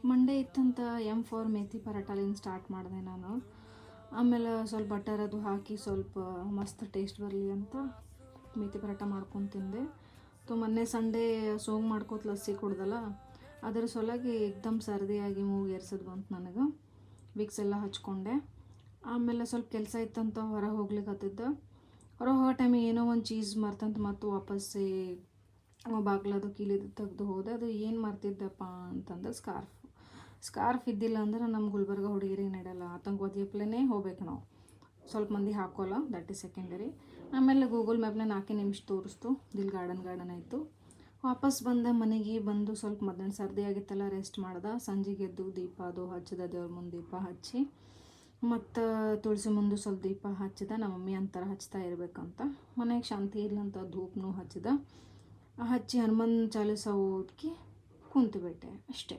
Monday ಇತ್ತಂತ M4 methi ಪರಾಟಲಿಂದ start ಮಾಡಿದೆ ನಾನು. ಆಮೇಲೆ ಸ್ವಲ್ಪ ಬಟರ್ ಅದು ಹಾಕಿ ಸ್ವಲ್ಪ ಮಸ್ತ್ ಟೇಸ್ಟ್ ಬರಲಿ ಅಂತ ಮೇಥಿ ಪರಾಟ ಮಾಡ್ಕೊಂಡು ತಿಂದೆ. ಮೊನ್ನೆ ಸಂಡೇ ಸೋಂಗ್ ಮಾಡ್ಕೋತ ಲಸ್ಸಿ ಕುಡ್ದಲ್ಲ, ಅದರ ಸಲುವಾಗಿ ಏಕ್ದಮ್ ಸರ್ದಿಯಾಗಿ ಮೂಗು ಎರ್ಸೋದು ಬಂತು ನನಗೆ. ವಿಕ್ಸ್ ಎಲ್ಲ ಹಚ್ಕೊಂಡೆ. ಆಮೇಲೆ ಸ್ವಲ್ಪ ಕೆಲಸ ಇತ್ತಂತ ಹೊರಗೆ ಹೋಗ್ಲಿಕ್ಕೆ ಹತ್ತಿದ್ದೆ. ಹೊರಗೆ ಹೋಗೋ ಟೈಮಿಗೆ ಏನೋ ಒಂದು ಚೀಸ್ ಮರ್ತಂತ ಮತ್ತು ವಾಪಸ್ಸೇ ಬಾಗ್ಲದು ಕೀಲಿದು ತೆಗೆದು ಹೋದೆ. ಅದು ಏನು ಮರ್ತಿದ್ದೆಪ್ಪ ಅಂತಂದ್ರೆ ಸ್ಕಾರ್ಫ್ ಇದ್ದಿಲ್ಲ ಅಂದ್ರೆ ನಮ್ಮ ಗುಲ್ಬರ್ಗ ಹುಡುಗಿರಿಗೆ ನಡೆಯಲ್ಲ, ಆತಂಕವಾದಿ ಪ್ಲೇನೇ ಹೋಗ್ಬೇಕು ನಾವು. ಸ್ವಲ್ಪ ಮಂದಿ ಹಾಕೋಲ್ಲ, ದಟ್ ಈಸ್ ಸೆಕೆಂಡರಿ. ಆಮೇಲೆ ಗೂಗಲ್ ಮ್ಯಾಪ್ನ 4 ನಿಮಿಷ ತೋರಿಸ್ತು, ದಿಲ್ ಗಾರ್ಡನ್ ಆಯಿತು. ವಾಪಸ್ ಬಂದೆ. ಮನೆಗೆ ಬಂದು ಸ್ವಲ್ಪ ಮಧ್ಯಾಹ್ನ ಸರ್ದಿ ಆಗಿತ್ತಲ್ಲ, ರೆಸ್ಟ್ ಮಾಡ್ದೆ. ಸಂಜೆಗೆ ಎದ್ದು ದೀಪ ಅದು ಹಚ್ಚಿದ, ದೇವ್ರ ಮುಂದೆ ದೀಪ ಹಚ್ಚಿ ಮತ್ತು ತುಳಸಿ ಮುಂದೆ ಸ್ವಲ್ಪ ದೀಪ ಹಚ್ಚಿದ. ನಮ್ಮ ಮಮ್ಮಿ ಅಂತಾರೆ ಹಚ್ತಾ ಇರಬೇಕಂತ. ಮನೆಗೆ ಶಾಂತಿ ಇರ್ಲಂತ ಧೂಪನೂ ಹಚ್ಚಿದ. ಹಚ್ಚಿ ಹನುಮಾನ್ ಚಾಲೀಸ ಓದ್ಕಿ ಕುಂತುಬಿಟ್ಟೆ ಅಷ್ಟೇ.